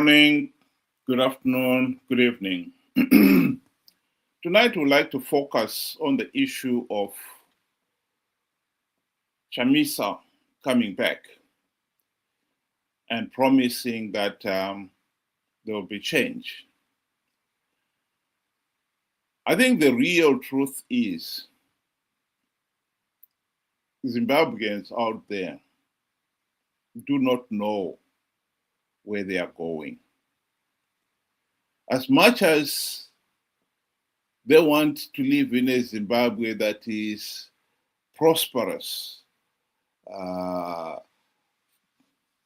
morning, good afternoon, good evening. Tonight, we'd like to focus on the issue of Chamisa coming back and promising that there will be change. I think the real truth is Zimbabweans out there do not know where they are going. As much as they want to live in a Zimbabwe that is prosperous,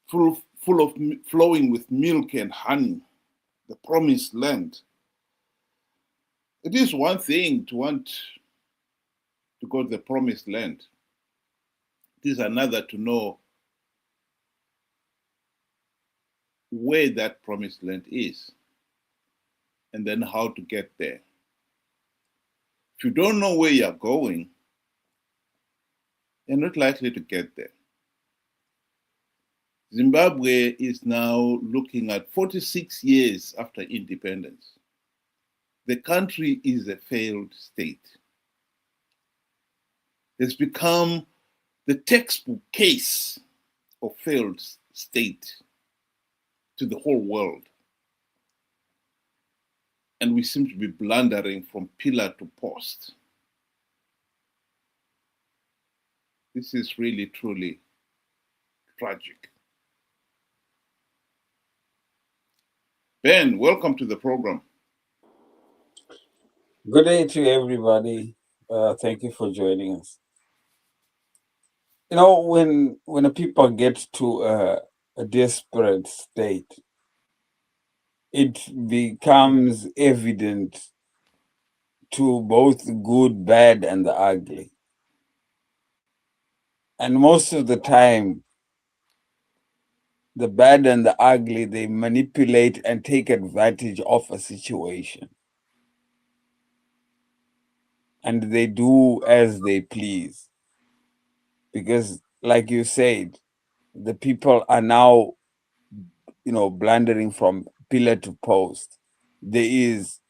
flowing with milk and honey, the promised land. It is one thing to want to go to the promised land. It is another to know where that promised land is and then how to get there. If you don't know where you're going, you're not likely to get there. Zimbabwe is now looking at 46 years after independence. The country is a failed state. It's become the textbook case of failed state to the whole world. And we seem to be blundering from pillar to post. This is really, truly tragic. Ben, welcome to the program. Good day to everybody. Thank you for joining us. You know, when a people get to a desperate state, it becomes evident to both the good, bad, and the ugly. And most of the time, the bad and the ugly, they manipulate and take advantage of a situation. And they do as they please. Because, like you said, the people are now, blundering from pillar to post. There is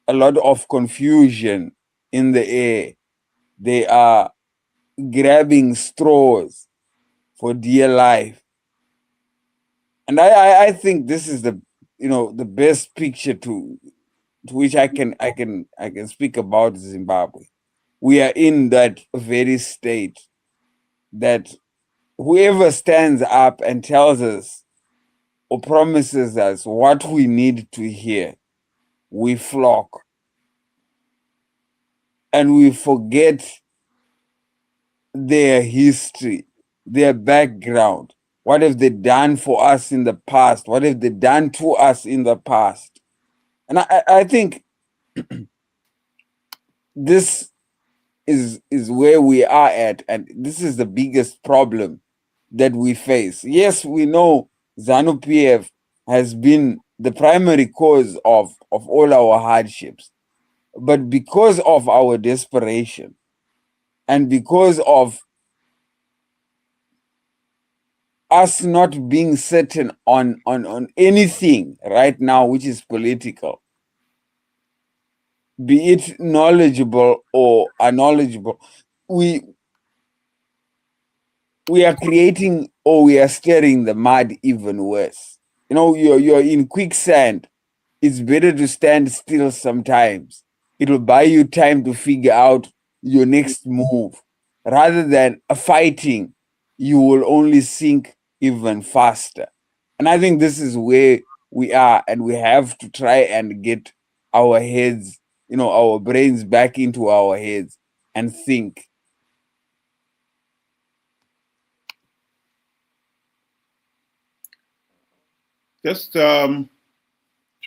a lot of confusion in the air. They are grabbing straws for dear life. And I think this is the best picture to which I can speak about Zimbabwe. We are in that very state that whoever stands up and tells us or promises us what we need to hear, we flock. And we forget their history, their background. What have they done for us in the past? What have they done to us in the past? And I think this is where we are at, and this is the biggest problem that we face. Yes, we know ZANU-PF has been the primary cause of all our hardships, but because of our desperation and because of us not being certain on anything right now which is political, be it knowledgeable or unknowledgeable, we are creating, or we are stirring the mud even worse. You're in quicksand. It's better to stand still sometimes. It'll buy you time to figure out your next move. Rather than fighting, you will only sink even faster. And I think this is where we are, and we have to try and get our heads, our brains back into our heads and think. Just to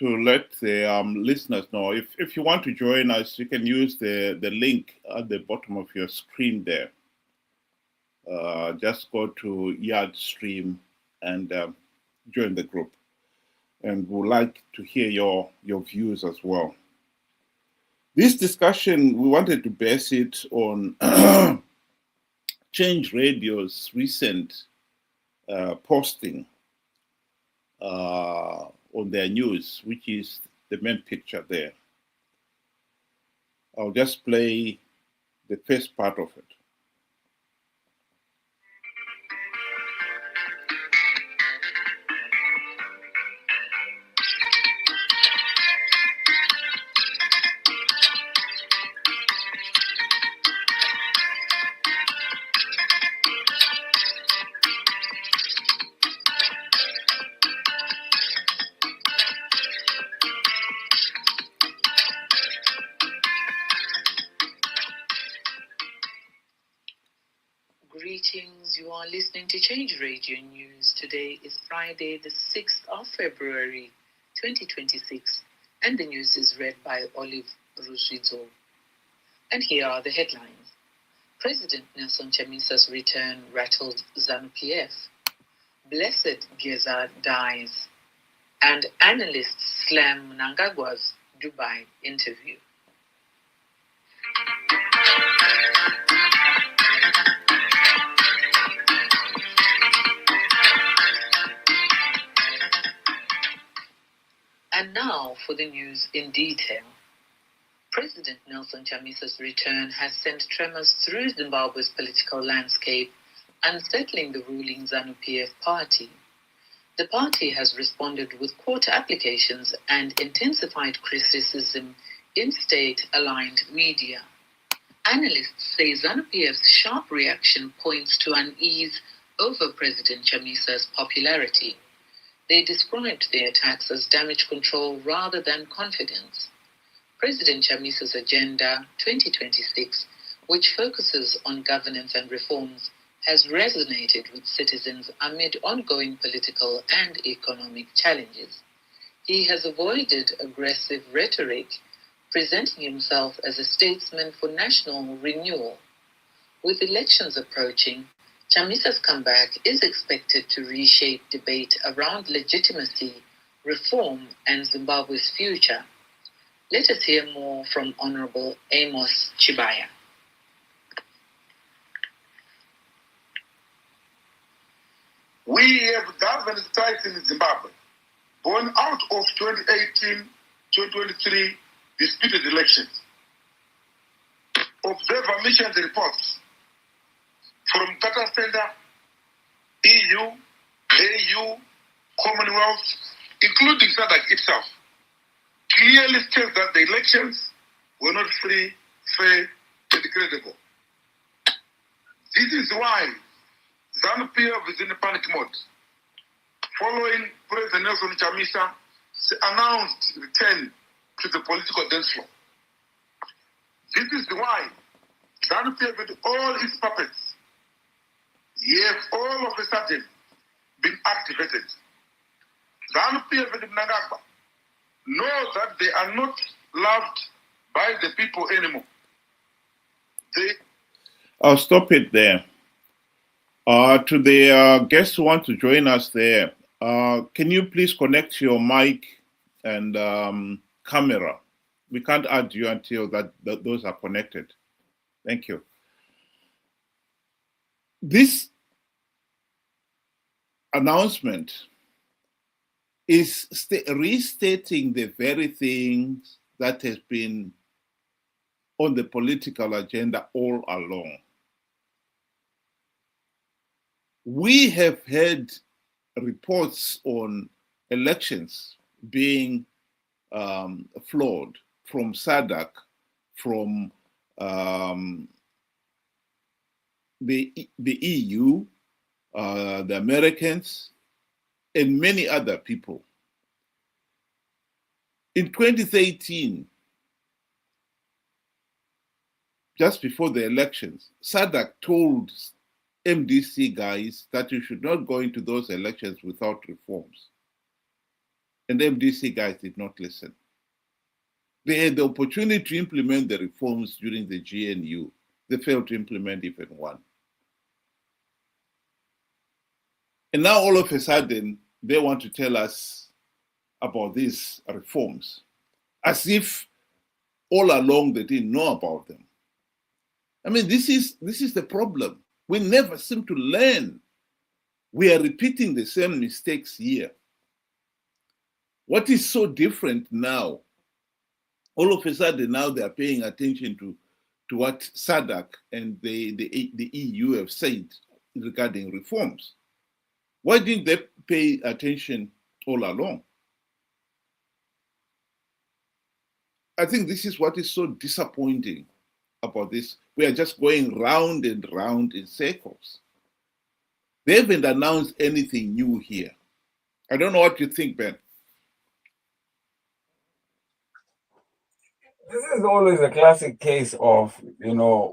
let the listeners know, if you want to join us, you can use the link at the bottom of your screen there. Just go to Yard Stream and join the group. And we'd like to hear your views as well. This discussion, we wanted to base it on Change Radio's recent posting on their news, which is the main picture there. I'll just play the first part of it. Greetings, you are listening to Change Radio News. Today is Friday, the 6th of February, 2026, and the news is read by Olive Rushidzo. And here are the headlines. President Nelson Chamisa's return rattled ZANU-PF. Blessed Geza dies. And analysts slam Mnangagwa's Dubai interview. And now for the news in detail. President Nelson Chamisa's return has sent tremors through Zimbabwe's political landscape, unsettling the ruling ZANU-PF party. The party has responded with court applications and intensified criticism in state-aligned media. Analysts say ZANU-PF's sharp reaction points to unease over President Chamisa's popularity. They described the attacks as damage control rather than confidence. President Chamisa's Agenda 2026, which focuses on governance and reforms, has resonated with citizens amid ongoing political and economic challenges. He has avoided aggressive rhetoric, presenting himself as a statesman for national renewal. With elections approaching, Chamisa's comeback is expected to reshape debate around legitimacy, reform, and Zimbabwe's future. Let us hear more from Honorable Amos Chibaya. We have governance crisis in Zimbabwe, born out of 2018-2023 disputed elections. Observer missions reports from Tata Center, EU, AU, Commonwealth, including SADC itself, clearly states that the elections were not free, fair, and credible. This is why ZANU-PF is in a panic mode. Following President Nelson Chamisa's announced return to the political dance floor. This is why ZANU-PF and all its puppets have all of a sudden been activated. ZANU-PF and Mnangagwa know that they are not loved by the people anymore. I'll stop it there. To the guests who want to join us there, can you please connect your mic and camera? We can't add you until those are connected. Thank you. This announcement is restating the very things that has been on the political agenda all along. We have had reports on elections being flawed from SADC, from the EU, the Americans, and many other people. In 2013, just before the elections, SADC told MDC guys that you should not go into those elections without reforms. And MDC guys did not listen. They had the opportunity to implement the reforms during the GNU. They failed to implement even one. And now all of a sudden, they want to tell us about these reforms, as if all along they didn't know about them. I mean, this is the problem. We never seem to learn. We are repeating the same mistakes here. What is so different now? All of a sudden now they are paying attention to what SADC and the EU have said regarding reforms. Why didn't they pay attention all along? I think this is what is so disappointing about this. We are just going round and round in circles. They haven't announced anything new here. I don't know what you think, Ben. This is always a classic case of,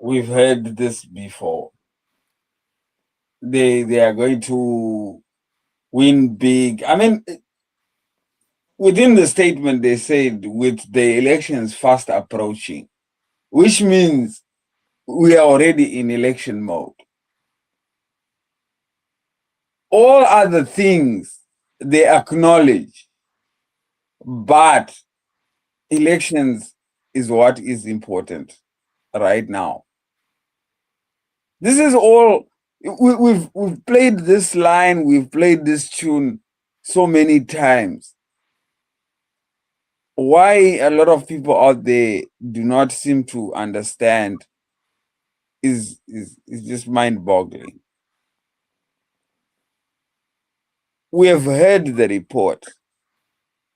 we've heard this before. They are going to win big. I mean, within the statement, they said with the elections fast approaching, which means we are already in election mode. All other things they acknowledge, but elections is what is important right now. This is all, we've played this line, we've played this tune so many times. Why a lot of people out there do not seem to understand is just mind-boggling. We have heard the report.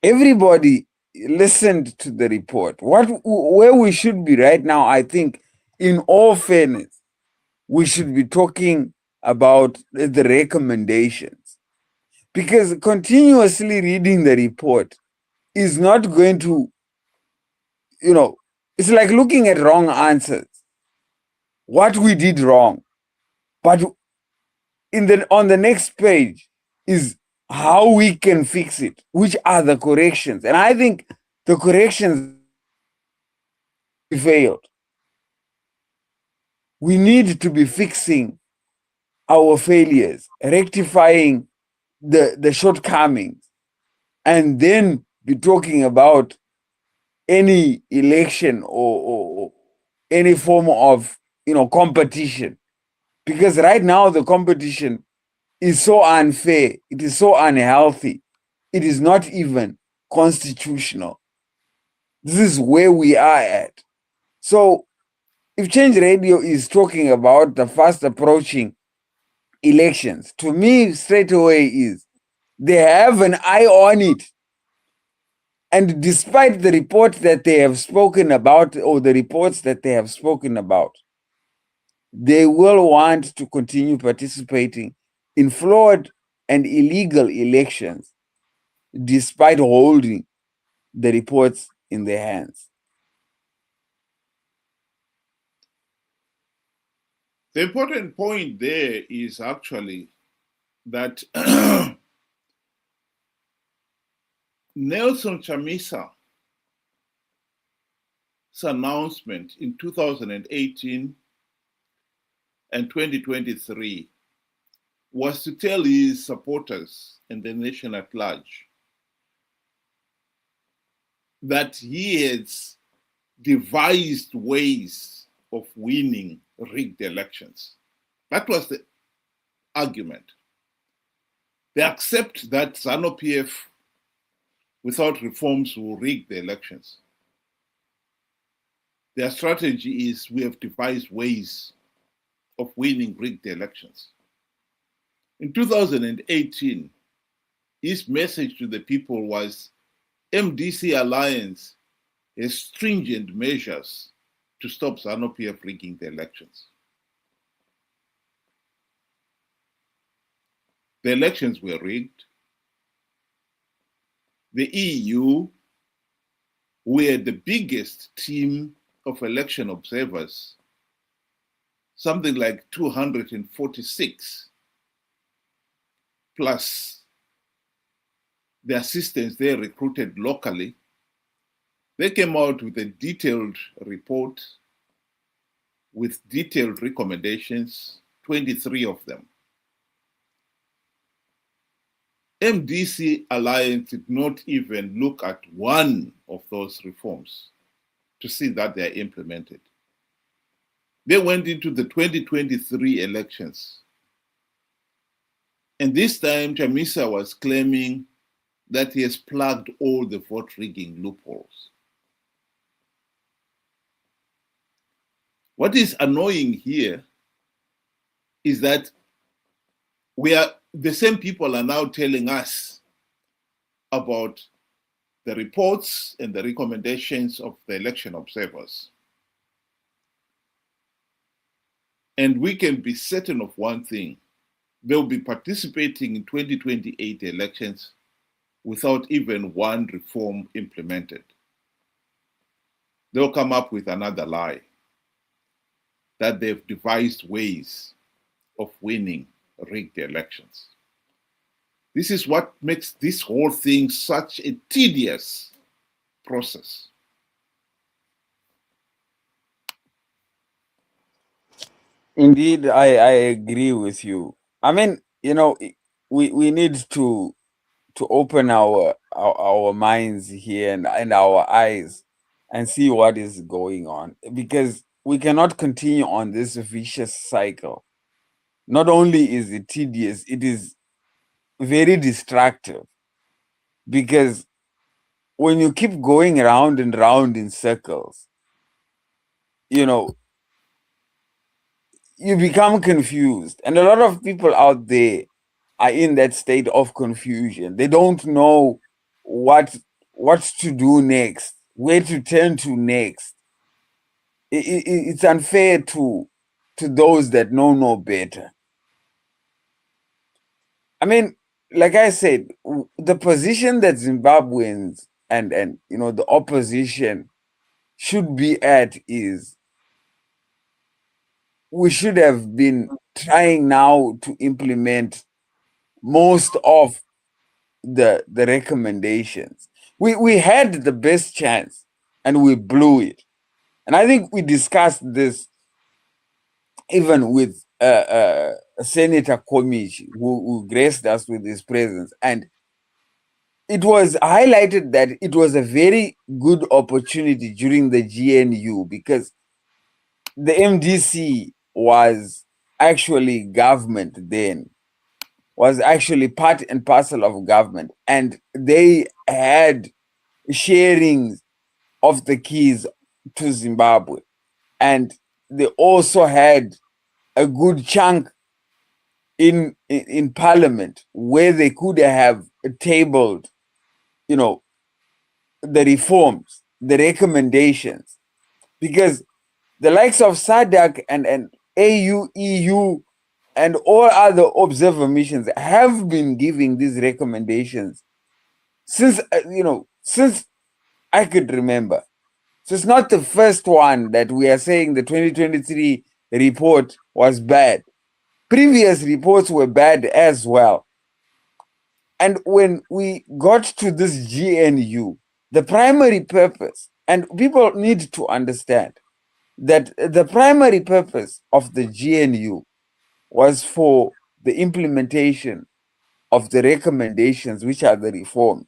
Everybody listened to the report. Where we should be right now, I think, in all fairness, we should be talking about the recommendations. Because continuously reading the report is not going to, it's like looking at wrong answers. What we did wrong. But on the next page is how we can fix it, which are the corrections. And I think the corrections failed. We need to be fixing our failures, rectifying the shortcomings, and then be talking about any election or any form of competition. Because right now the competition is so unfair, it is so unhealthy, it is not even constitutional. This is where we are at. So if Change Radio is talking about the fast approaching elections, to me straight away is they have an eye on it. And despite the report that they have spoken about, or the reports that they have spoken about, they will want to continue participating in flawed and illegal elections, despite holding the reports in their hands. The important point there is actually that Nelson Chamisa's announcement in 2018 and 2023 was to tell his supporters and the nation at large that he has devised ways of winning rigged elections. That was the argument. They accept that ZANU-PF without reforms will rig the elections. Their strategy is we have devised ways of winning rigged elections. In 2018, his message to the people was MDC alliance has stringent measures to stop ZANU-PF rigging the elections. The elections were rigged. The EU were the biggest team of election observers, something like 246, plus the assistants they recruited locally. They came out with a detailed report with detailed recommendations, 23 of them. MDC Alliance did not even look at one of those reforms to see that they are implemented. They went into the 2023 elections. And this time, Chamisa was claiming that he has plugged all the vote rigging loopholes. What is annoying here is that the same people are now telling us about the reports and the recommendations of the election observers. And we can be certain of one thing: they'll be participating in 2028 elections without even one reform implemented. They'll come up with another lie that they've devised ways of winning rigged elections. This is what makes this whole thing such a tedious process. Indeed, I agree with you. I mean, we need to open our minds here and our eyes and see what is going on, because we cannot continue on this vicious cycle. Not only is it tedious, it is very destructive, because when you keep going round and round in circles, you become confused. And a lot of people out there are in that state of confusion. They don't know what to do next, where to turn to next. It's unfair to those that know no better. I mean, like I said, the position that Zimbabweans and the opposition should be at is, we should have been trying now to implement most of the recommendations. We had the best chance and we blew it. And I think we discussed this even with Senator Komichi, who graced us with his presence. And it was highlighted that it was a very good opportunity during the GNU, because the MDC was actually government then, was actually part and parcel of government. And they had sharing of the keys to Zimbabwe. And they also had a good chunk in parliament where they could have tabled, the reforms, the recommendations, because the likes of SADC and AU, EU, and all other observer missions have been giving these recommendations since since I could remember. So it's not the first one that we are saying the 2023 report was bad. Previous reports were bad as well. And when we got to this GNU, the primary purpose, and people need to understand that the primary purpose of the GNU was for the implementation of the recommendations, which are the reforms.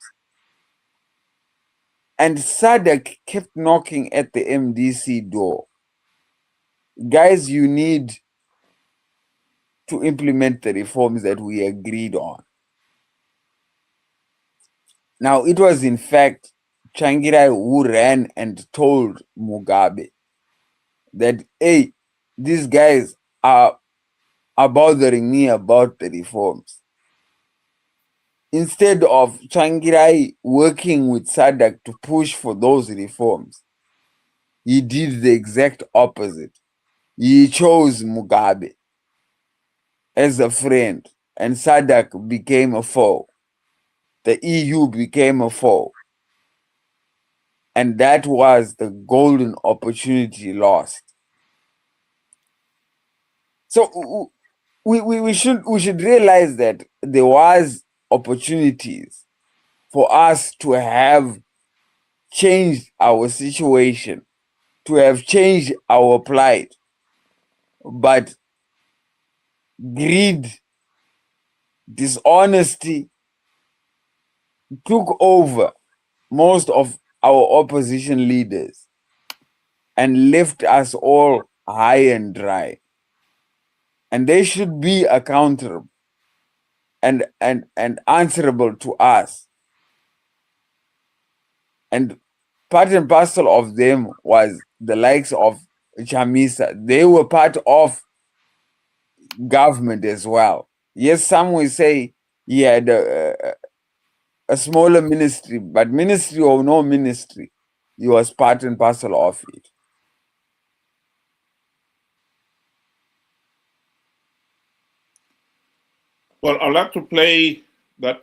And SADC kept knocking at the MDC door. Guys, you need to implement the reforms that we agreed on. Now, it was in fact Changirai who ran and told Mugabe that, hey, these guys are bothering me about the reforms. Instead of Changirai working with SADC to push for those reforms, he did the exact opposite. He chose Mugabe as a friend, and SADC became a foe. The EU became a foe. And that was the golden opportunity lost. So we should realize that there was opportunities for us to have changed our situation, to have changed our plight. But greed, dishonesty took over most of our opposition leaders and left us all high and dry. And they should be accountable and answerable to us And part and parcel of them was the likes of Chamisa. They were part of government as well. Yes, some will say he had a smaller ministry, but ministry or no ministry, he was part and parcel of it. Well, I'd like to play that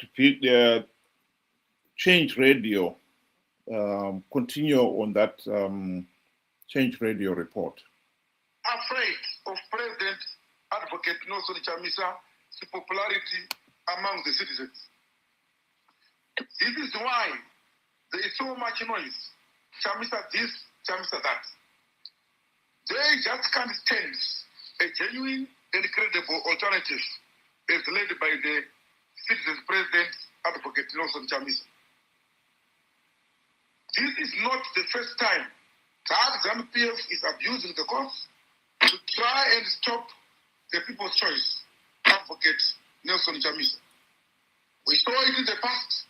Change Radio, continue on that Change Radio report. Afraid of President Advocate Nelson Chamisa's popularity among the citizens. This is why there is so much noise. Chamisa this, Chamisa that. They just can't stand a genuine and credible alternative as led by the citizens' President Advocate Nelson Chamisa. This is not the first time that ZANU-PF is abusing the courts to try and stop the people's choice, Advocate Nelson Chamisa. We saw it in the past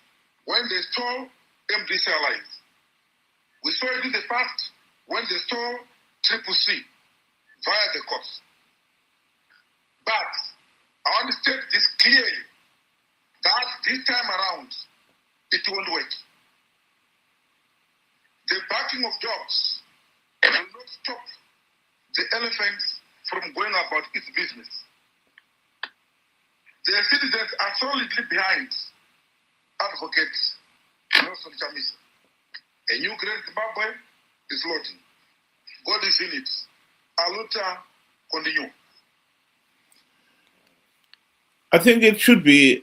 when they stole MDC allies. We saw it in the past when they stole CCC via the courts. But I want to state this clearly, that this time around, it won't work. The backing of dogs will not stop the elephant from going about its business. The citizens are solidly behind Advocate Nelson Chamisa. A new great Zimbabwe is loading. God is in it. Aluta continue. I think it should be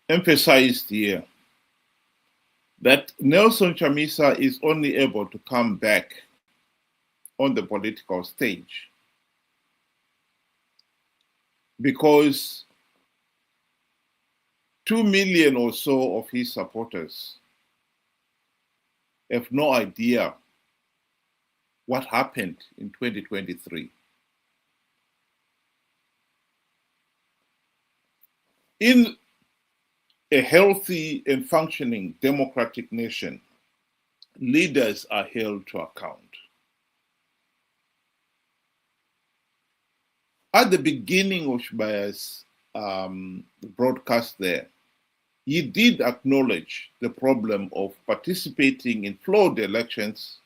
emphasized here that Nelson Chamisa is only able to come back on the political stage because 2 million or so of his supporters have no idea what happened in 2023. In a healthy and functioning democratic nation, leaders are held to account. At the beginning of Shubaya's broadcast there, he did acknowledge the problem of participating in flawed elections.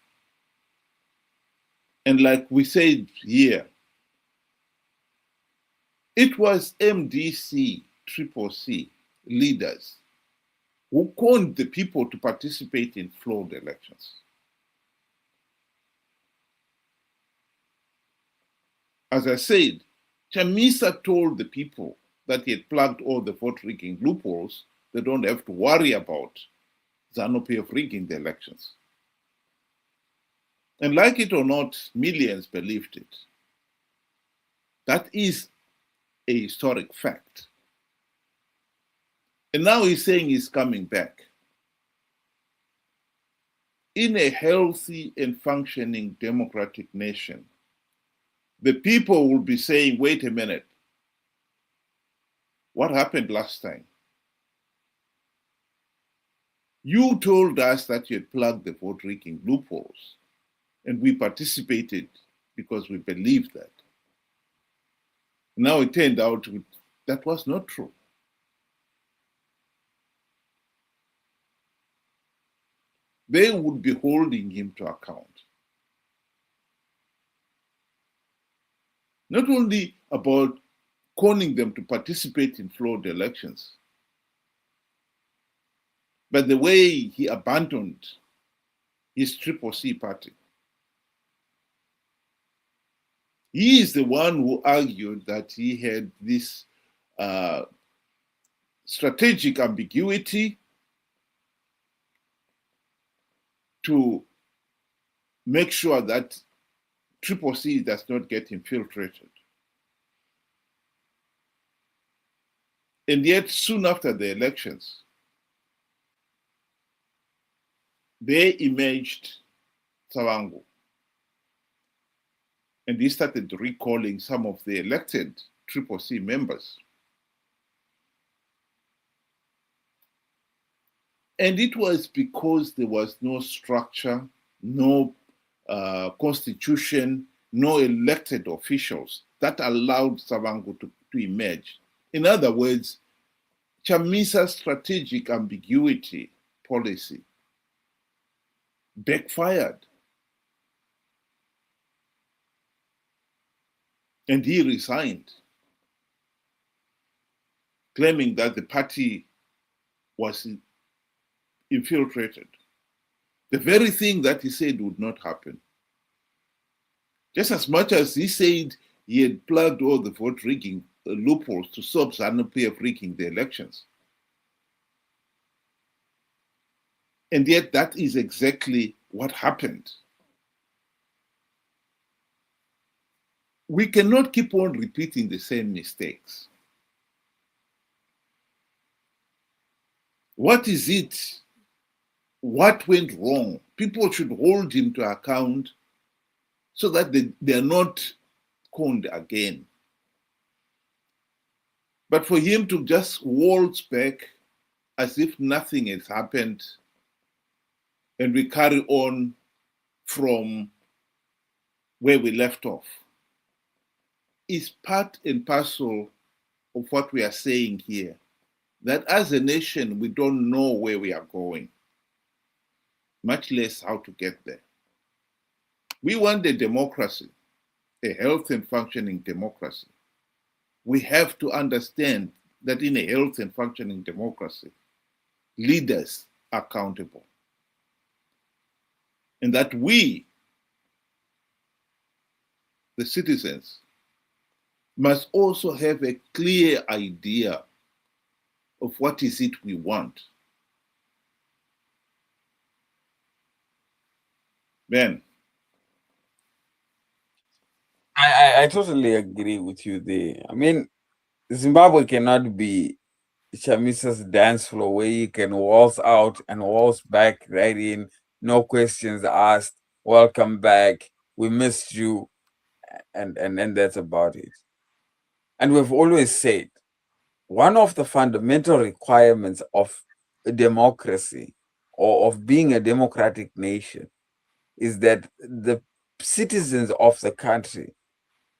And like we said here, it was MDC, CCC leaders who conned the people to participate in flawed elections. As I said, Chamisa told the people that he had plugged all the vote rigging loopholes. They don't have to worry about ZANU-PF rigging the elections. And like it or not, millions believed it. That is a historic fact. And now he's saying he's coming back. In a healthy and functioning democratic nation, the people will be saying, wait a minute, what happened last time? You told us that you had plugged the vote rigging loopholes, and we participated because we believed that. Now it turned out that was not true. They would be holding him to account. Not only about conning them to participate in flawed elections, but the way he abandoned his CCC party. He is the one who argued that he had this strategic ambiguity to make sure that CCC does not get infiltrated. And yet, soon after the elections, they emerged Tsavango. And he started recalling some of the elected CCC members. And it was because there was no structure, no constitution, no elected officials that allowed Savango to emerge. In other words, Chamisa's strategic ambiguity policy backfired. And he resigned, claiming that the party was infiltrated. The very thing that he said would not happen. Just as much as he said he had plugged all the vote rigging loopholes to stop ZANU-PF rigging the elections. And yet that is exactly what happened. We cannot keep on repeating the same mistakes. What is it? What went wrong? People should hold him to account so that they are not conned again. But for him to just waltz back as if nothing has happened and we carry on from where we left off is part and parcel of what we are saying here. That as a nation, we don't know where we are going, much less how to get there. We want a democracy, a healthy and functioning democracy. We have to understand that in a healthy and functioning democracy, leaders are accountable. And that we, the citizens, must also have a clear idea of what is it we want. Ben. I totally agree with you there. I mean, Zimbabwe cannot be Chamisa's dance floor where you can waltz out and waltz back right in, no questions asked, welcome back, we missed you, and that's about it. And we've always said, one of the fundamental requirements of a democracy or of being a democratic nation is that the citizens of the country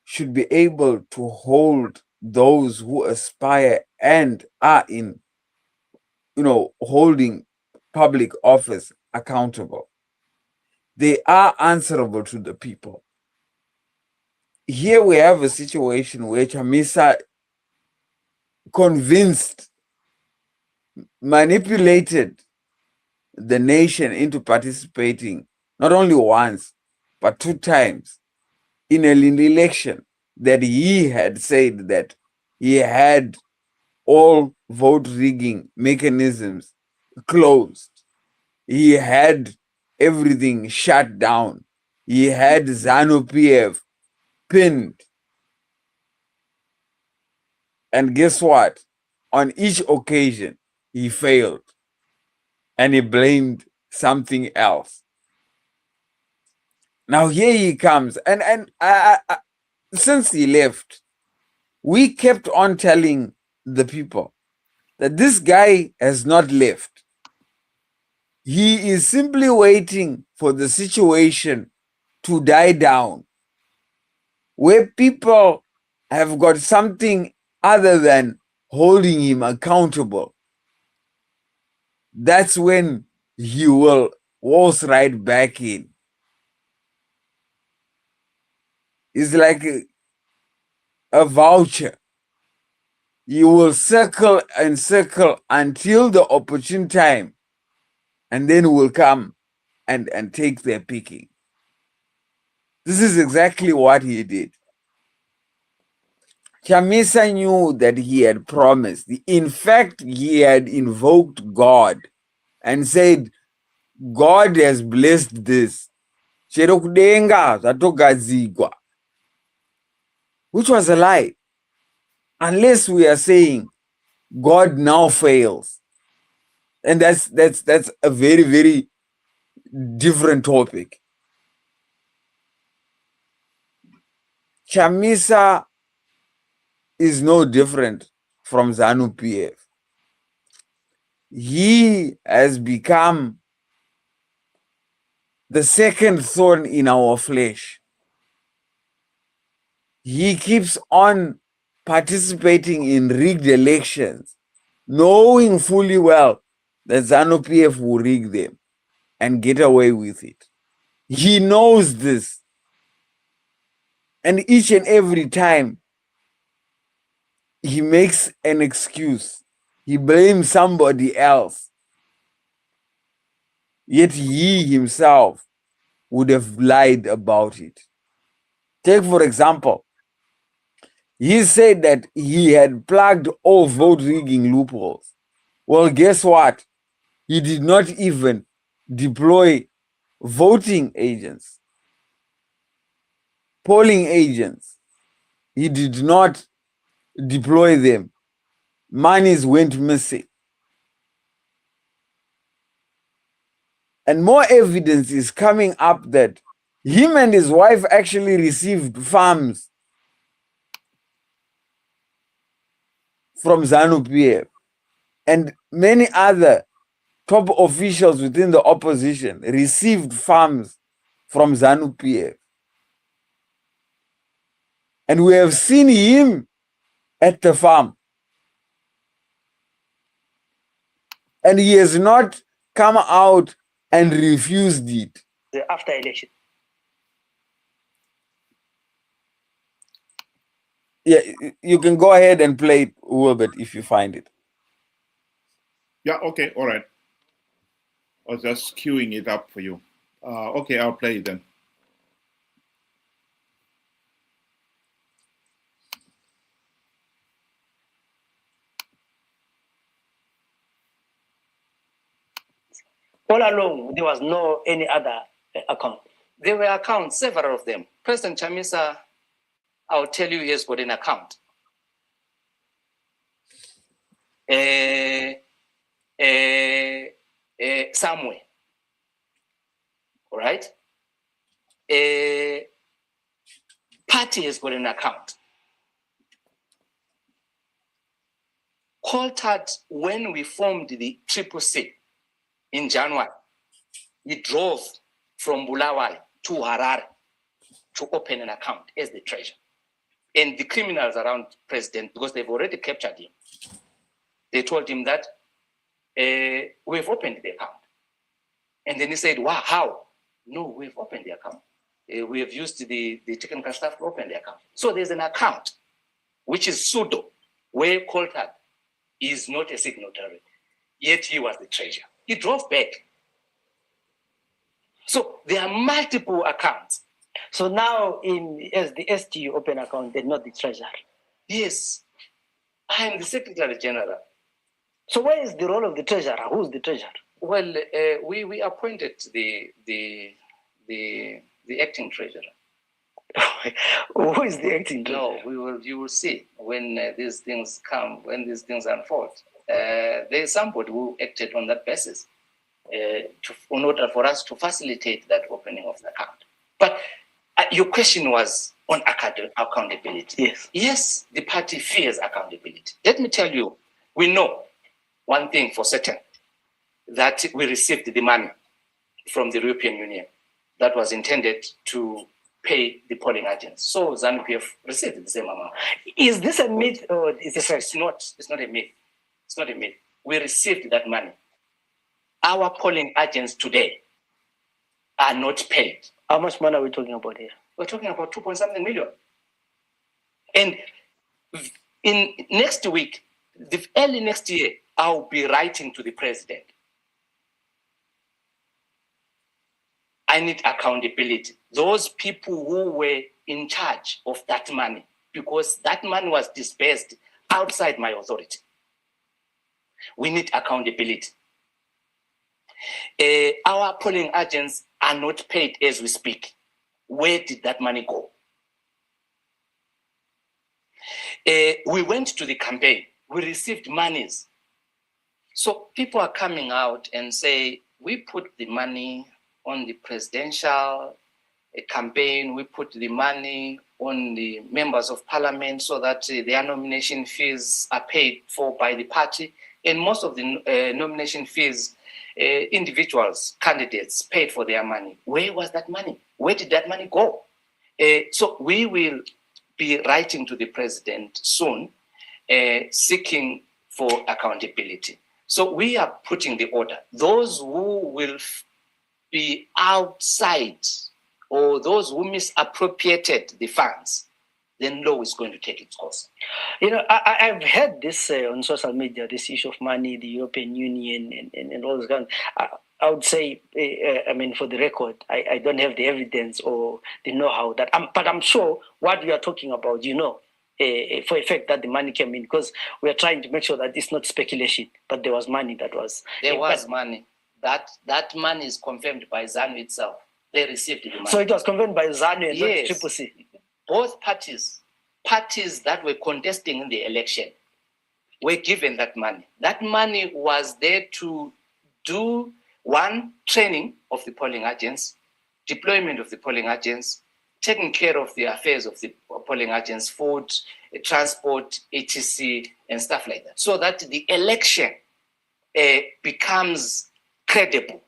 should be able to hold those who aspire and are in, holding public office accountable. They are answerable to the people. Here we have a situation where Chamisa convinced, manipulated the nation into participating not only once, but 2 times in an election that he had said that he had all vote rigging mechanisms closed. He had everything shut down. He had ZANU-PF pinned. And guess what? On each occasion, he failed. And he blamed something else. Now here he comes. And since he left, we kept on telling the people that this guy has not left. He is simply waiting for the situation to die down, where people have got something other than holding him accountable. That's when he will waltz right back in. It's like a voucher. You will circle and circle until the opportune time, and then will come and take their picking. This is exactly what he did. Chamisa knew that he had promised. In fact, he had invoked God and said, God has blessed this. Which was a lie. Unless we are saying God now fails. And that's a very, very different topic. Chamisa is no different from ZANU-PF. he has become the second thorn in our flesh. He keeps on participating in rigged elections, knowing fully well that ZANU-PF will rig them and get away with it. He knows this. And each and every time he makes an excuse, he blames somebody else. Yet he himself would have lied about it. Take, for example, he said that he had plugged all vote rigging loopholes. Well, guess what? He did not even deploy voting agents, polling agents. He did not deploy them. Monies went missing. And more evidence is coming up that him and his wife actually received farms from ZANU-PF, and many other top officials within the opposition received farms from ZANU-PF. And we have seen him at the farm. And he has not come out and refused it. After election. Yeah, you can go ahead and play it, Wilbert, if you find it. Yeah, okay, all right. I was just queuing it up for you. Okay, I'll play it then. All along, there was no any other account. There were accounts, several of them. President Chamisa, I'll tell you, he has got an account. Somewhere. All right? Party has got an account. Coulthard, when we formed the CCC in January, he drove from Bulawayo to Harare to open an account as the treasurer. And the criminals around President, because they've already captured him, they told him that we've opened the account. And then he said, wow, how? No, we've opened the account. We have used the technical staff to open the account. So there's an account, which is pseudo, where Coulthard is not a signatory, yet he was the treasurer. He drove back. So there are multiple accounts. So now, as the STU open account, they're not the treasurer. Yes, I am the Secretary General. So where is the role of the treasurer? Who's the treasurer? Well, we appointed the acting treasurer. Who is the acting treasurer? No, you will see when these things come, when these things unfold. There is somebody who acted on that basis in order for us to facilitate that opening of the account. But your question was on accountability. Yes. Yes, the party fears accountability. Let me tell you, we know one thing for certain, that we received the money from the European Union that was intended to pay the polling agents. So ZANU-PF received the same amount. Is this a myth or is it It's not a myth. It's not a myth. We received that money. Our polling agents today are not paid. How much money are we talking about here? We're talking about 2.something million. And in next week, early next year, I'll be writing to the president. I need accountability. Those people who were in charge of that money, because that money was dispersed outside my authority. We need accountability. Our polling agents are not paid as we speak. Where did that money go? We went to the campaign. We received monies. So people are coming out and say, we put the money on the presidential campaign. We put the money on the members of parliament so that their nomination fees are paid for by the party. And most of the nomination fees, individuals, candidates paid for their money. Where was that money? Where did that money go? So we will be writing to the president soon, seeking for accountability. So we are putting the order. Those who will be outside or those who misappropriated the funds, then law is going to take its course. You know, I've heard this on social media, this issue of money, the European Union and all those kind. I would say, I mean, for the record, I don't have the evidence or the know-how that, but I'm sure what we are talking about, you know, for a fact that the money came in, because we are trying to make sure that it's not speculation, but there was money that was. There was money. That money is confirmed by ZANU itself. They received the money. So it was confirmed by ZANU and yes. not Triple C. Both parties that were contesting in the election were given that money. That money was there to do one, training of the polling agents, deployment of the polling agents, taking care of the affairs of the polling agents, food, transport, etc., and stuff like that, so that the election becomes credible.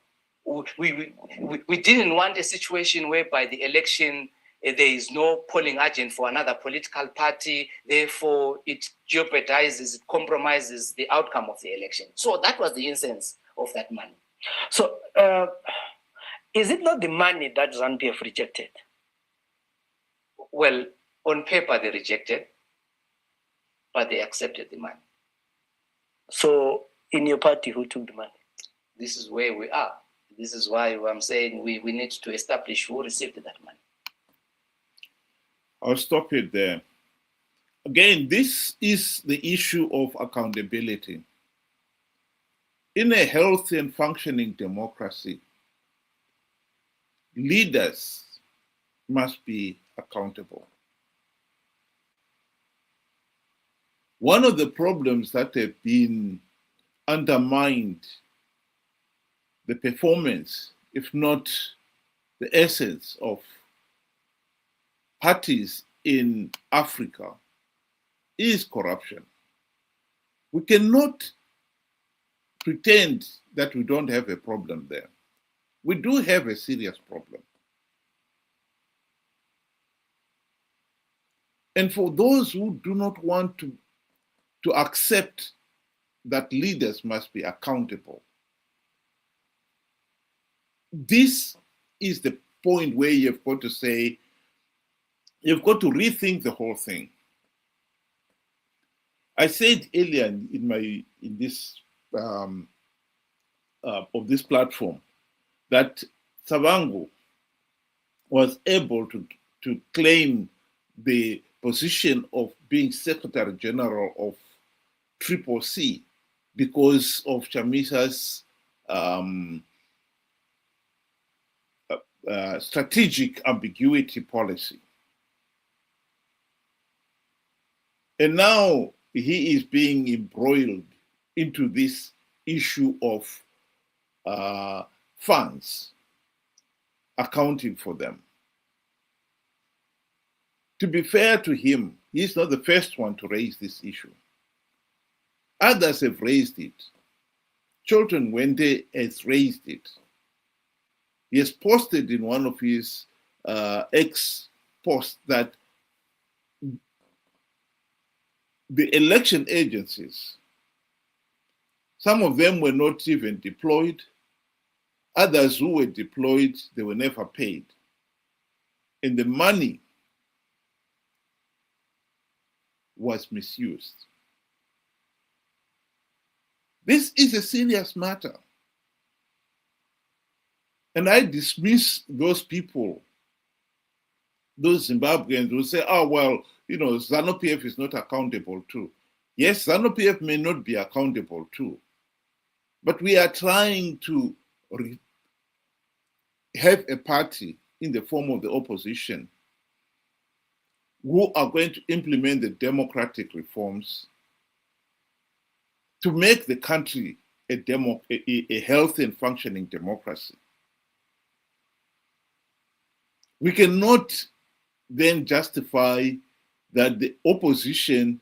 We didn't want a situation whereby the election, there is no polling agent for another political party, therefore it jeopardizes, it compromises the outcome of the election. So that was the essence of that money. So is it not the money that ZANU-PF rejected? Well, on paper they rejected, but they accepted the money. So in your party, who took the money? This is where we are. This is why I'm saying we need to establish who received that money. I'll stop it there. Again, this is the issue of accountability. In a healthy and functioning democracy, leaders must be accountable. One of the problems that have been undermined the performance, if not the essence of parties in Africa, is corruption. We cannot pretend that we don't have a problem there. We do have a serious problem. And for those who do not want to accept that leaders must be accountable, this is the point where you've got to say, you've got to rethink the whole thing. I said earlier in this of this platform that Savango was able to claim the position of being Secretary General of Triple C because of Chamisa's strategic ambiguity policy. And now he is being embroiled into this issue of funds, accounting for them. To be fair to him, he's not the first one to raise this issue. Others have raised it. Chilton Wende has raised it. He has posted in one of his ex posts that the election agencies, some of them were not even deployed. Others who were deployed, they were never paid. And the money was misused. This is a serious matter. And I dismiss those people, those Zimbabweans who say, oh, well, you know, ZANU-PF is not accountable too. Yes, ZANU-PF may not be accountable too. But we are trying to have a party in the form of the opposition who are going to implement the democratic reforms to make the country a healthy and functioning democracy. We cannot then justify that the opposition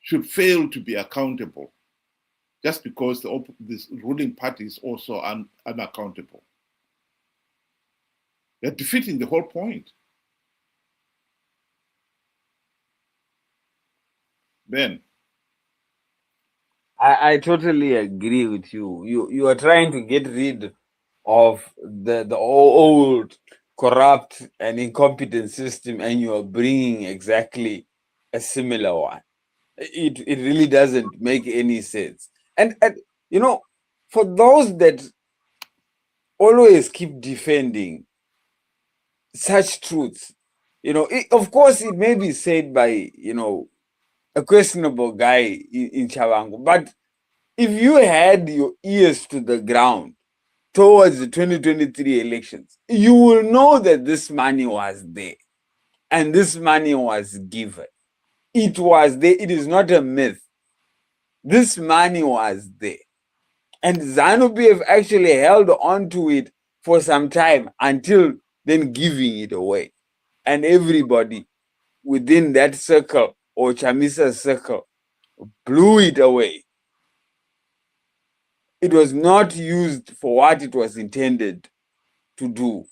should fail to be accountable just because this ruling party is also unaccountable. They're defeating the whole point. Ben. I totally agree with you. You are trying to get rid of the old corrupt and incompetent system, and you are bringing exactly a similar one. It really doesn't make any sense. And you know, for those that always keep defending such truths, you know, of course it may be said by, you know, a questionable guy in Chavango, but if you had your ears to the ground towards the 2023 elections, you will know that this money was there and this money was given. It was there. It is not a myth. This money was there. And ZANU-PF actually held on to it for some time until then giving it away. And everybody within that circle or Chamisa's circle blew it away. It was not used for what it was intended to do.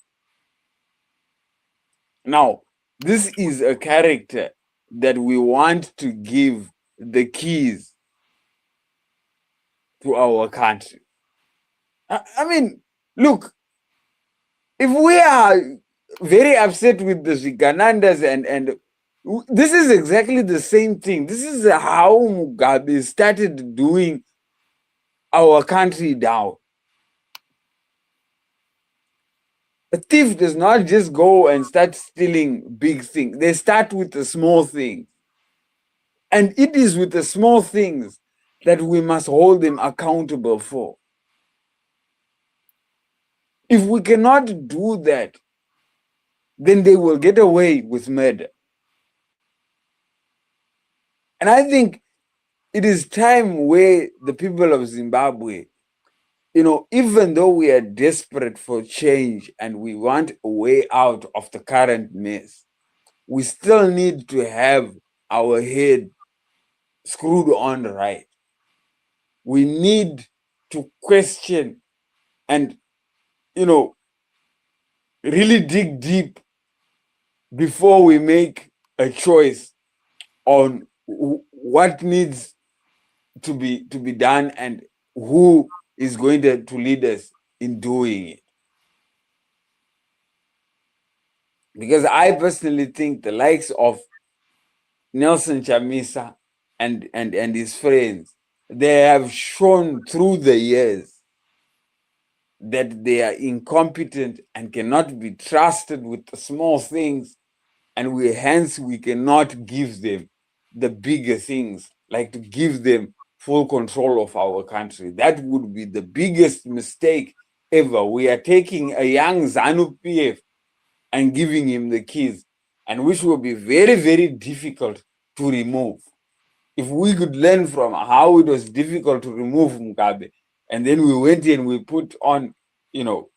Now, this is a character that we want to give the keys to our country. I mean, look, if we are very upset with the Ziganandas and this is exactly the same thing. This is how Mugabe started doing our country down. A thief does not just go and start stealing big things. They start with the small things. And it is with the small things that we must hold them accountable for. If we cannot do that, then they will get away with murder. And I think it is time where the people of Zimbabwe, you know, even though we are desperate for change and we want a way out of the current mess, we still need to have our head screwed on right. We need to question and, you know, really dig deep before we make a choice on what needs to be done and who is going to lead us in doing it. Because I personally think the likes of Nelson Chamisa and his friends, they have shown through the years that they are incompetent and cannot be trusted with the small things, and we cannot give them the bigger things, like to give them full control of our country. That would be the biggest mistake ever. We are taking a young ZANU-PF and giving him the keys, and which will be very, very difficult to remove. If we could learn from how it was difficult to remove Mugabe, and then we went in, we put on, you know,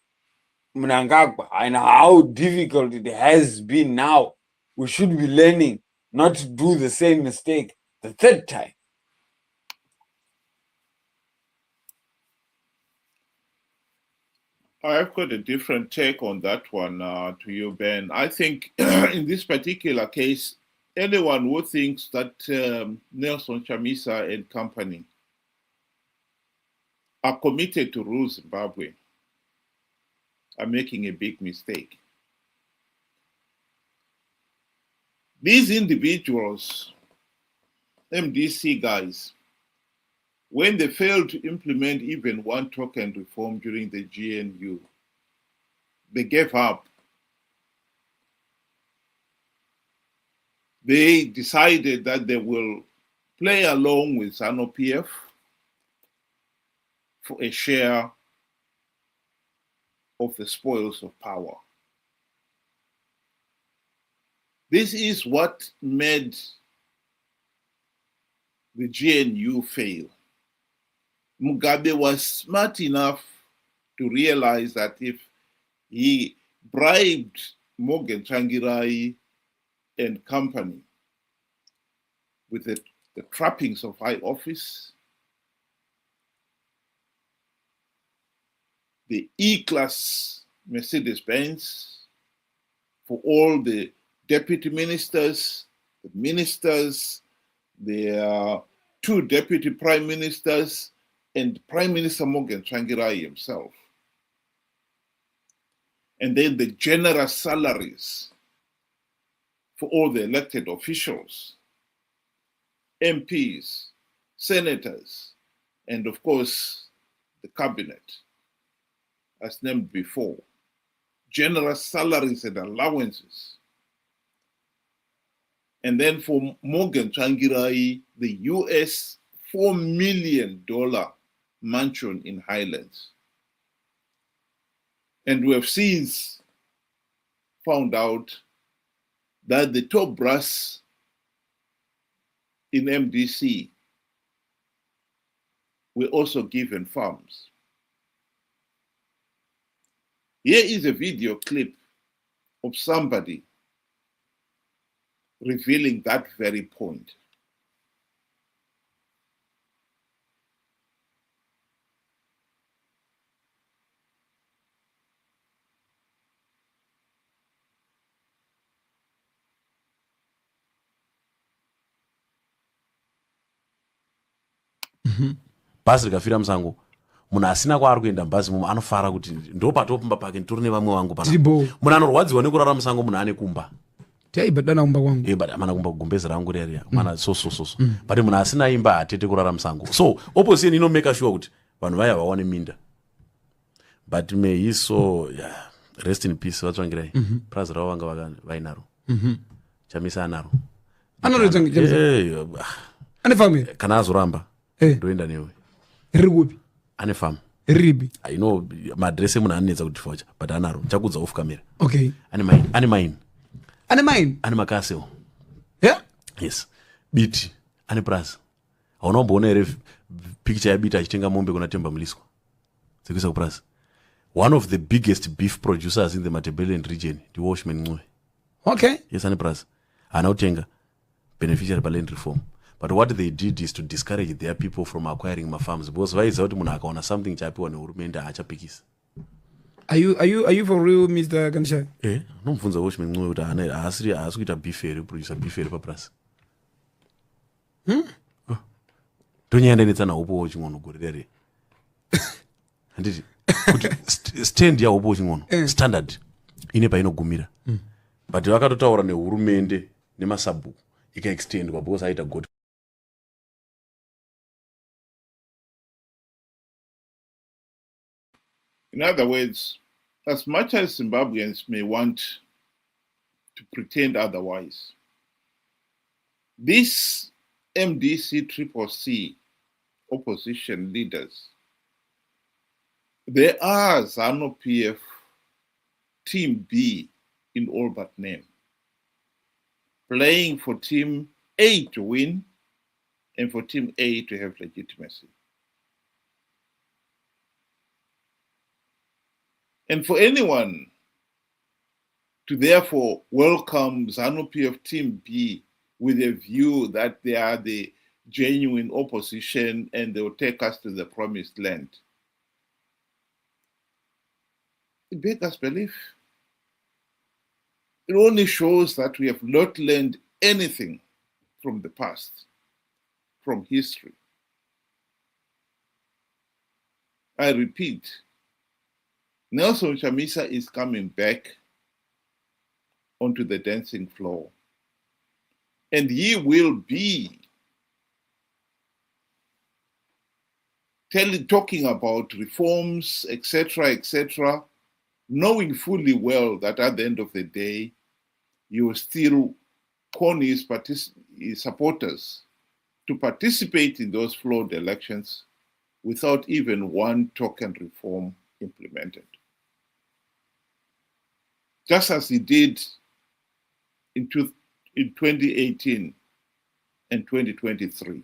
Mnangagwa, and how difficult it has been now, we should be learning not to do the same mistake the third time. I've got a different take on that one to you, Ben. I think in this particular case, anyone who thinks that Nelson Chamisa and company are committed to rule Zimbabwe are making a big mistake. These individuals, MDC guys, when they failed to implement even one token reform during the GNU, they gave up. They decided that they will play along with ZANU-PF for a share of the spoils of power. This is what made the GNU fail. Mugabe was smart enough to realize that if he bribed Morgan Tsvangirai and company with the trappings of high office, the E-Class Mercedes-Benz for all the deputy ministers, the ministers, the 2 deputy prime ministers, and Prime Minister Morgan Tsvangirai himself. And then the generous salaries for all the elected officials, MPs, senators, and of course, the cabinet, as named before. Generous salaries and allowances. And then for Morgan Tsvangirai, the US $4 million mansion in Highlands. And we have since found out that the top brass in MDC were also given farms. Here is a video clip of somebody revealing that very point. Bhazi rikafira musango, munhu asina kwaari kuenda bhazi mumu anofara kuti ndo patopumba pake nditori nevamwe vangu pana. Munhu anorwadziwa nekurara musango, munhu ane kumba. Taibadana kumba kwangu. Amana kumba gumbezi rangu reri. Mwana so. But munhu asina imba hatete kurara musango. So opposition inomake sure kuti vanhu vaya vawane minda. But may he so rest in peace Tsvangirai. Praise ravo vanga vainaro. Chamisa anaro. Ane family. Kana azoramba. Ndoenda newe. Rikupi. Ane farm. Ribi. I know madress munhu anetsa kuti focha, but anaro. Chakudza off camera. Okay. Ane mine. Ane mine. Ane makaseo. Yeah? Yes. Biti. Ane praza. Hauna kumboona ere picture ya Biti achitenga mombe kuna Temba Mliswa. Dzekuisa kupraza. One of the biggest beef producers in the Matabeleland region, the Washman Ncube. Okay. Yes, ane praza. Ana utenga beneficiary by land reform. But what they did is to discourage their people from acquiring my farms. Because why is that munhu akaona something chapiwa nehurumende achapikisa. Are you for real, Mr. Ganesha? Nomubvunza Washman Ncube kuti haasi kuita beef here, producer beef here paprasi. Tonyaendanetsa naupo waching'ono gore rere. Handiti kuti stand yaupo waching'ono standard ine painogumira. But vakatotaura nehurumende nemasabhuku ikaextendwa because aita god. In other words, as much as Zimbabweans may want to pretend otherwise, these MDC CCC opposition leaders, they are ZANU-PF Team B in all but name, playing for Team A to win and for Team A to have legitimacy. And for anyone to therefore welcome ZANU-PF Team B with a view that they are the genuine opposition and they will take us to the promised land, it beggars belief. It only shows that we have not learned anything from the past, from history. I repeat, Nelson Chamisa is coming back onto the dancing floor. And he will be talking about reforms, etc., knowing fully well that at the end of the day, you will still con his supporters to participate in those flawed elections without even one token reform implemented. Just as he did in 2018 and 2023.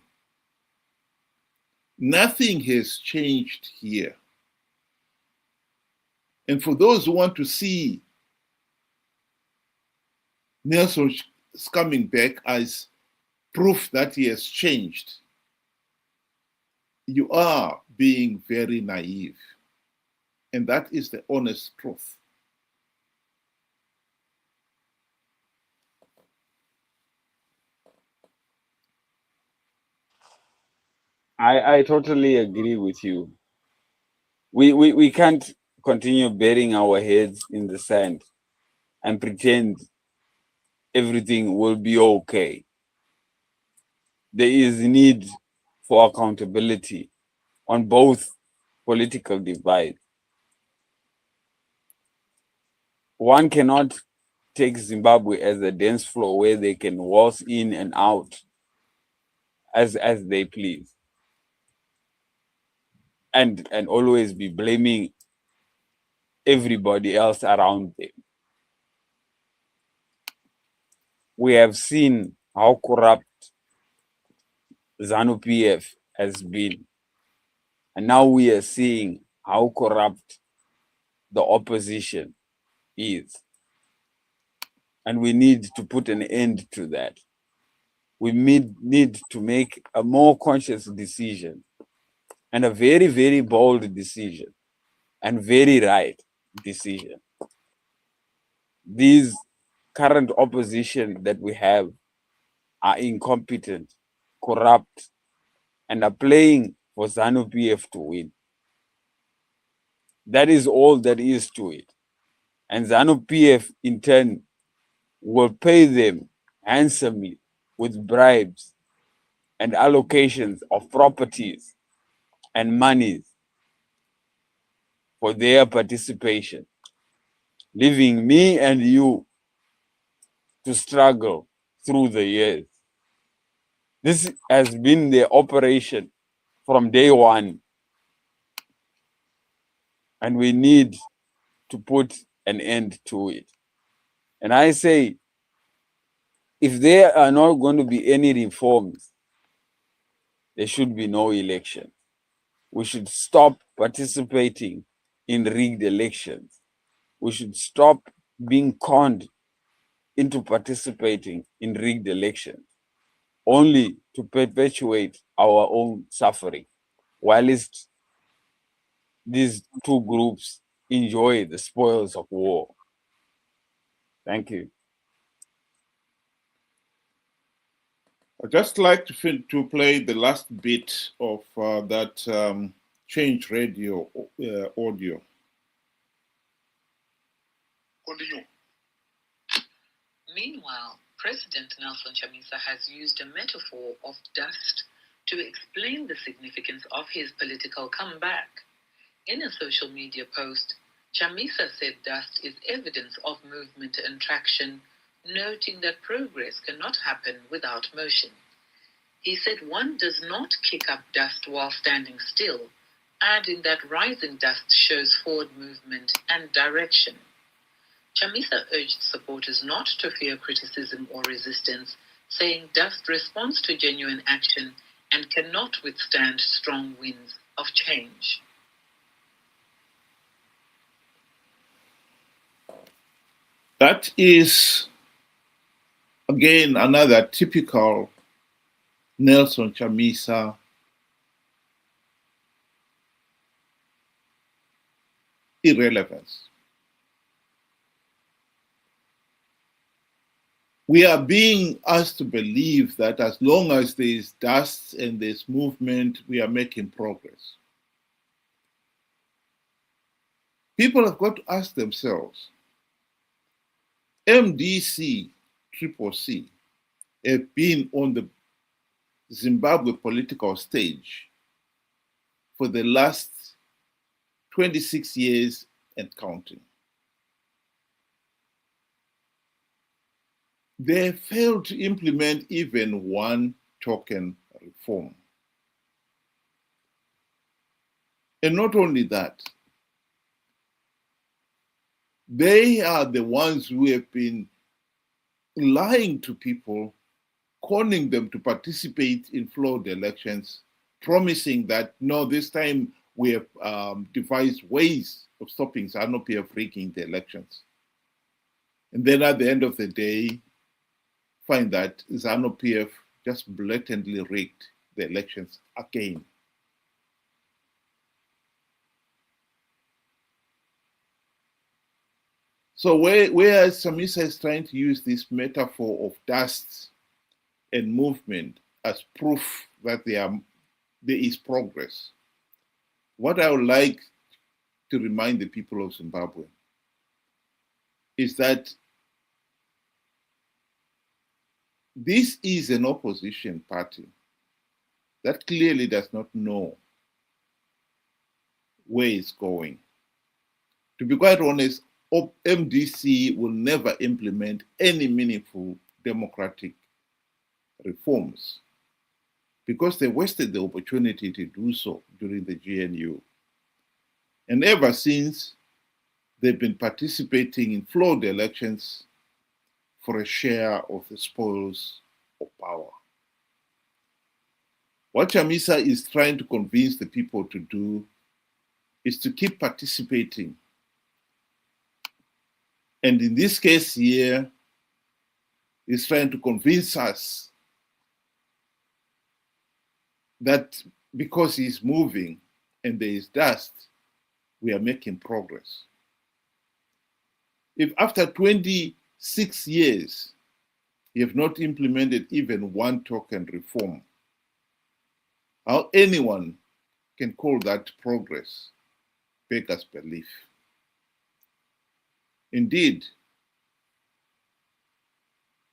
Nothing has changed here. And for those who want to see Nelson coming back as proof that he has changed, you are being very naive. And that is the honest truth. I totally agree with you. We can't continue burying our heads in the sand and pretend everything will be okay. There is need for accountability on both political divides. One cannot take Zimbabwe as a dance floor where they can waltz in and out as they please, and always be blaming everybody else around them. We have seen how corrupt ZANU PF has been, and now we are seeing how corrupt the opposition is, and we need to put an end to that. We need to make a more conscious decision, and a very, very bold decision, and very right decision. These current opposition that we have are incompetent, corrupt, and are playing for ZANU PF to win. That is all that is to it. And ZANU PF in turn will pay them handsomely with bribes and allocations of properties and monies for their participation, leaving me and you to struggle through the years. This has been their operation from day one, and we need to put an end to it. And I say, if there are not going to be any reforms, there should be no election. We should stop participating in rigged elections. We should stop being conned into participating in rigged elections, only to perpetuate our own suffering, whilst these two groups enjoy the spoils of war. Thank you. I'd just like to play the last bit of that Change Radio audio. Continue. Meanwhile, President Nelson Chamisa has used a metaphor of dust to explain the significance of his political comeback. In a social media post, Chamisa said dust is evidence of movement and traction, noting that progress cannot happen without motion. He said one does not kick up dust while standing still, adding that rising dust shows forward movement and direction. Chamisa urged supporters not to fear criticism or resistance, saying dust responds to genuine action and cannot withstand strong winds of change. That is, again, another typical Nelson Chamisa irrelevance. We are being asked to believe that as long as there is dust and there's movement, we are making progress. People have got to ask themselves, MDC, CCC, have been on the Zimbabwe political stage for the last 26 years and counting. They failed to implement even one token reform. And not only that, they are the ones who have been lying to people, conning them to participate in flawed elections, promising that, no, this time we have devised ways of stopping ZANU-PF rigging the elections. And then at the end of the day, find that ZANU-PF just blatantly rigged the elections again. So where Chamisa is trying to use this metaphor of dust and movement as proof that there is progress, what I would like to remind the people of Zimbabwe is that this is an opposition party that clearly does not know where it's going. To be quite honest, MDC will never implement any meaningful democratic reforms because they wasted the opportunity to do so during the GNU. And ever since, they've been participating in flawed elections for a share of the spoils of power. What Chamisa is trying to convince the people to do is to keep participating. And in this case here, he's trying to convince us that because he's moving and there is dust, we are making progress. If after 26 years, you have not implemented even one token reform, how anyone can call that progress beggars belief. Indeed,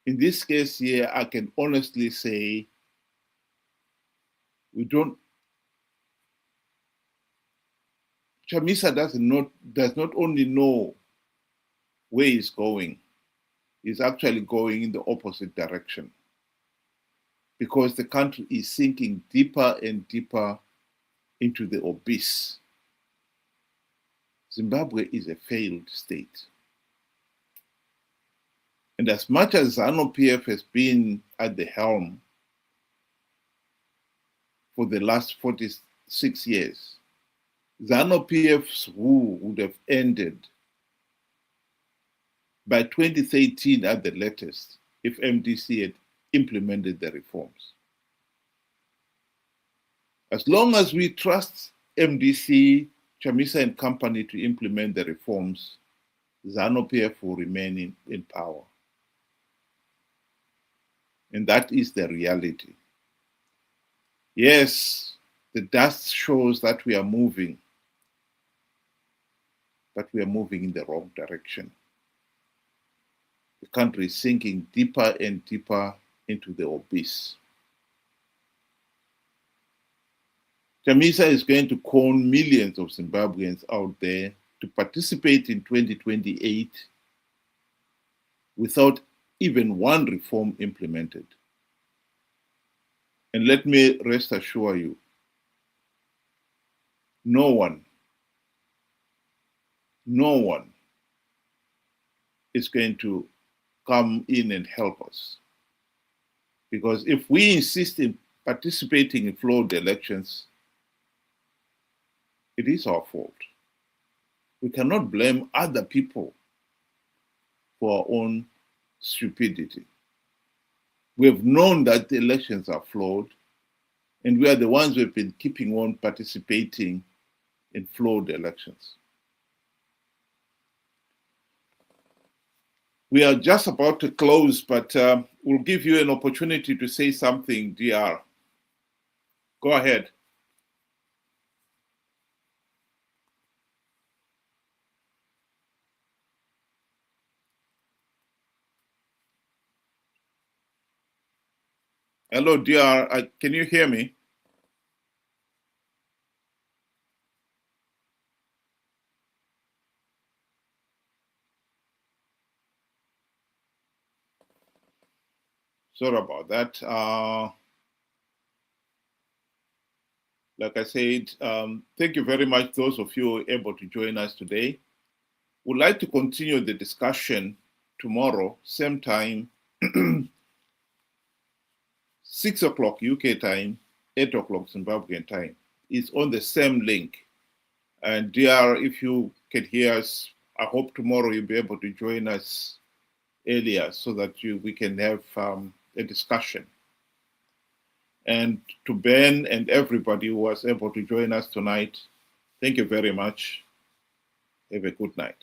in this case here, I can honestly say Chamisa does not only know where he's going, he's actually going in the opposite direction because the country is sinking deeper and deeper into the abyss. Zimbabwe is a failed state. And as much as ZANU-PF has been at the helm for the last 46 years, ZANU-PF's rule would have ended by 2013 at the latest if MDC had implemented the reforms. As long as we trust MDC, Chamisa and company to implement the reforms, ZANU-PF will remain in power. And that is the reality. Yes, the dust shows that we are moving, but we are moving in the wrong direction. The country is sinking deeper and deeper into the abyss. Chamisa is going to con millions of Zimbabweans out there to participate in 2028 without even one reform implemented. And let me rest assure you, no one is going to come in and help us. Because if we insist in participating in flawed elections, it is our fault. We cannot blame other people for our own stupidity. We have known that the elections are flawed, and we are the ones who have been keeping on participating in flawed elections. We are just about to close, but we'll give you an opportunity to say something, DR. Go ahead. Hello, DR. Can you hear me? Sorry about that. Like I said, thank you very much, those of you who are able to join us today. We'd like to continue the discussion tomorrow, same time, 6 o'clock UK time, 8 o'clock Zimbabwean time. It's on the same link. And DR, if you can hear us, I hope tomorrow you'll be able to join us earlier so that we can have a discussion. And to Ben and everybody who was able to join us tonight, thank you very much. Have a good night.